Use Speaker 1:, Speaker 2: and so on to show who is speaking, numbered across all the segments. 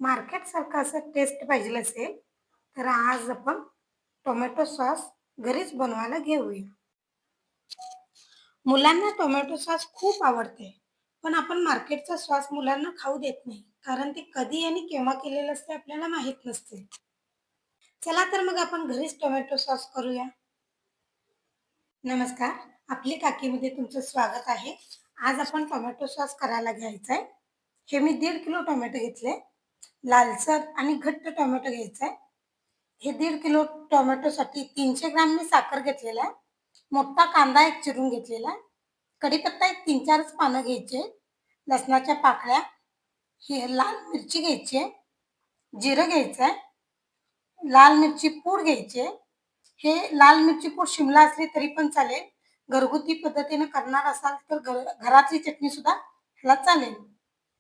Speaker 1: मार्केटसारखं असं टेस्ट पाहिजे असेल तर आज आपण टोमॅटो सॉस घरीच बनवायला घेऊया. मुलांना टोमॅटो सॉस खूप आवडते, पण आपण मार्केटचा सॉस मुलांना खाऊ देत नाही, कारण ते कधी आणि केव्हा केलेलं असते आपल्याला माहीत नसते. चला तर मग आपण घरीच टोमॅटो सॉस करूया. नमस्कार, आपली काकीमध्ये तुमचं स्वागत आहे. आज आपण टोमॅटो सॉस करायला घ्यायचा आहे. हे मी 1.5 किलो टोमॅटो घेतले. लालसर आणि घट्ट टोमॅटो घ्यायचा आहे. हे 1.5 किलो टोमॅटोसाठी 300 ग्रॅम मी साखर घेतलेला आहे. मोठा कांदा एक चिरून घेतलेला आहे. कढीपत्ता एक 3-4 पानं घ्यायचे. लसणाच्या पाकळ्या, ही लाल मिरची घ्यायची आहे, जिरं घ्यायचं आहे, लाल मिरची पूड घ्यायची आहे. हे लाल मिरची पूड शिमला असली तरी पण चालेल. घरगुती पद्धतीने करणार असाल तर घरातली चटणी सुद्धा ह्याला चालेल.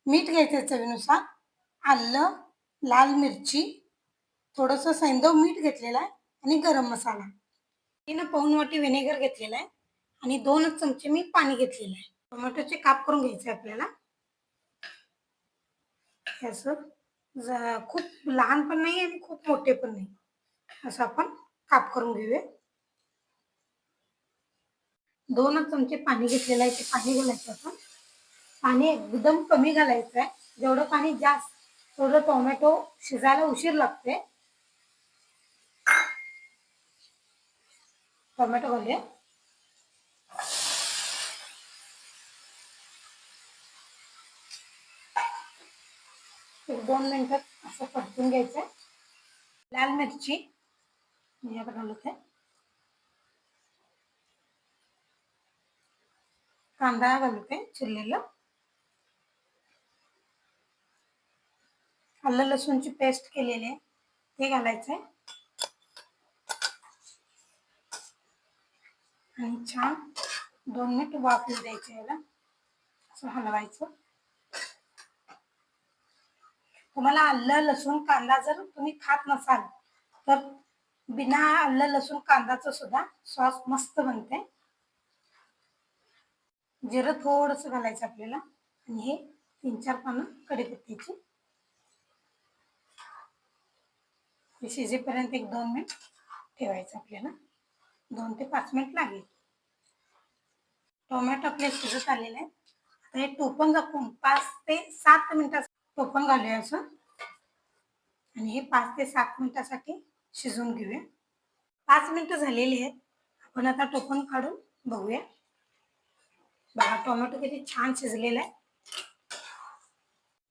Speaker 1: मीठ घ्यायचं चवीनुसार, आलं, लाल मिरची, थोडंसं सैंधव मीठ घेतलेलं आहे आणि गरम मसाला. 3 वाटी व्हिनेगर घेतलेला आहे आणि 2 चमचे मी पाणी घेतलेलं आहे. टोमॅटोचे काप करून घ्यायचे आपल्याला. असं खूप लहान पण नाही आणि खूप मोठे पण नाही, असं आपण काप करून घेऊया. 2 चमचे पाणी घेतलेलं आहे, ते पाणी घालायचं आपण. पाणी एकदम कमी घालायचं आहे. जेवढं पाणी जास्त तेवढं टोमॅटो शिजायला उशीर लागते. टोमॅटो घालूया. एक 2 मिनिटात असं परतून घ्यायचं. लाल मिरची मी आता घालत आहे. कांदा घालत आहे चिरलेलं. आलं लसूणची पेस्ट केलेली आहे ते घालायचं आहे आणि छान 2 मिनिट वाफ येऊ द्यायची याला. असं हलवायचं. तुम्हाला आलं लसूण कांदा जर तुम्ही खात नसाल तर बिना आलं लसूण कांदाचं सुद्धा सॉस मस्त बनते. जिरं थोडंसं घालायचं आपल्याला आणि हे 3-4 पानं कढीपत्त्याची. हे शिजेपर्यंत एक 2 मिनिट ठेवायचं आपल्याला. 2 ते 5 मिनिट लागेल. टोमॅटो आपले शिजत आलेले आहे. आता हे टोपण झाकून 5 ते 7 मिनिटात टोपण घालूया असं आणि हे 5 ते 7 मिनिटासाठी शिजवून घेऊया. 5 मिनिटं झालेली आहेत. आपण आता टोपण काढून बघूया. बघा टोमॅटो किती छान शिजलेला आहे.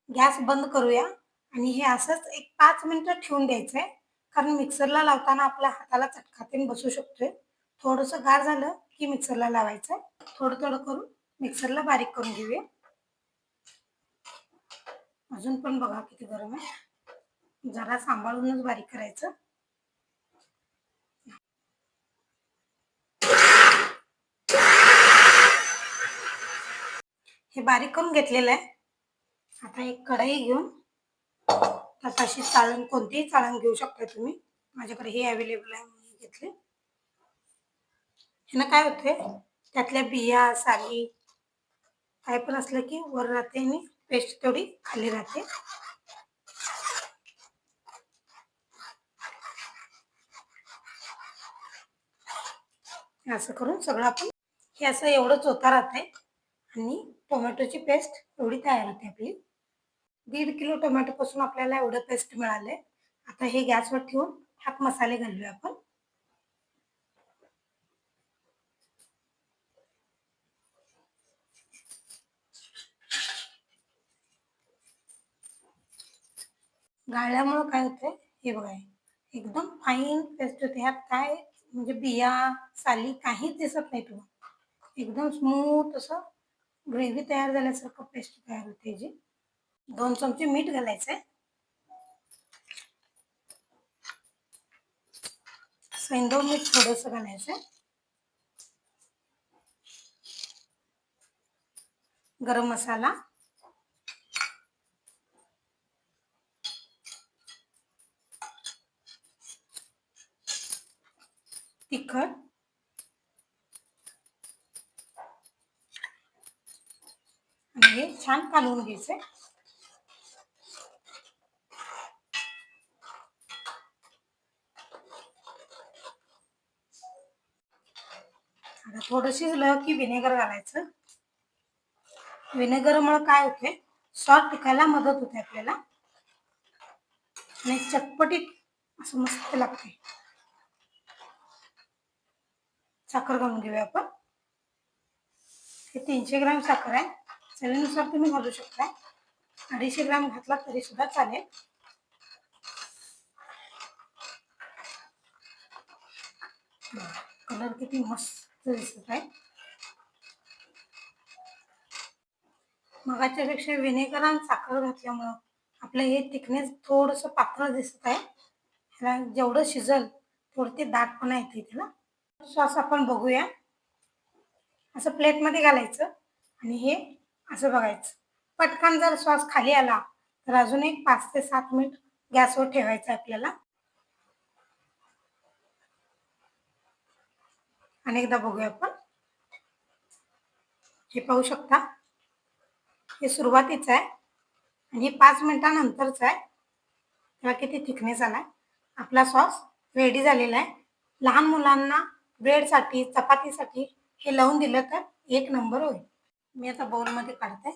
Speaker 1: गॅस बंद करूया आणि हे असंच एक 5 मिनिटं ठेवून द्यायचं आहे, कारण मिक्सरला लावताना आपल्या हाताला चटकातीन बसू शकतोय. थोडंसं गार झालं की मिक्सरला लावायचं. थोडं थोडं करून मिक्सरला बारीक करून घेऊया. अजून पण बघा किती गरम आहे. जरा सांभाळूनच बारीक करायचं. हे बारीक करून घेतलेलं आहे. आता एक कढई घेऊन त्यात अशी चाळण, कोणतीही चाळण घेऊ शकता तुम्ही. माझ्याकडे हे अवेलेबल आहे म्हणून घेतले. ह्यानं काय होते, त्यातल्या बिया साली काय पण असलं की वर राहते आणि पेस्ट तेवढी खाली राहते. असं करून सगळं आपण हे असं एवढं चोथा राहते आणि टोमॅटोची पेस्ट एवढी तयार होते आपली. 1.5 किलो टोमॅटो पासून आपल्याला एवढं पेस्ट मिळाले. आता हे गॅसवर ठेवून ह्यात मसाले घालूया आपण. गाळल्यामुळं काय होतंय हे बघा, एकदम फाईन पेस्ट होते. ह्यात काय म्हणजे बिया साली काहीच दिसत नाही तुम्हाला. एकदम स्मूथ असं ग्रेव्ही तयार झाल्यासारखं पेस्ट तयार होते जी. 2 चमचे मीठ घालायचंय. सैंधव मीठ थोडंसं घालायचंय. गरम मसाला, तिखट, आणि हे छान कालवून घ्यायचंय. आता थोडं शिजलं की व्हिनेगर घालायचं. व्हिनेगरमुळे काय होते, सॉस टिकायला मदत होते आपल्याला आणि चटपटीत असं मस्त लागते. साखर घालून घेऊया आपण. हे 300 ग्राम साखर आहे. चवीनुसार तुम्ही घालू शकता. 250 ग्राम घातला तरी सुद्धा चालेल. कलर किती मस्त दिसत आहे. मगाच्या पेक्षा व्हिनेगर आणि साखर घातल्यामुळं आपलं हे थिकनेस थोडंसं पातळ दिसत आहे. ह्याला जेवढं शिजल तेवढं ते दाटपणा येते त्याला. सॉस आपण बघूया. असं प्लेटमध्ये घालायचं आणि हे असं बघायचं. पटकन जर सॉस खाली आला तर अजून एक 5 ते 7 मिनिट गॅसवर ठेवायचं आपल्याला. अनेकदा बघूया आपण. हे पाहू शकता, हे सुरुवातीचं आहे आणि हे 5 मिनिटानंतरचं आहे. तेव्हा किती थिकनेस आलाय. आपला सॉस रेडी झालेला आहे. लहान मुलांना ब्रेडसाठी, चपातीसाठी हे लावून दिलं तर एक नंबर होईल. मी आता बाउलमध्ये काढते.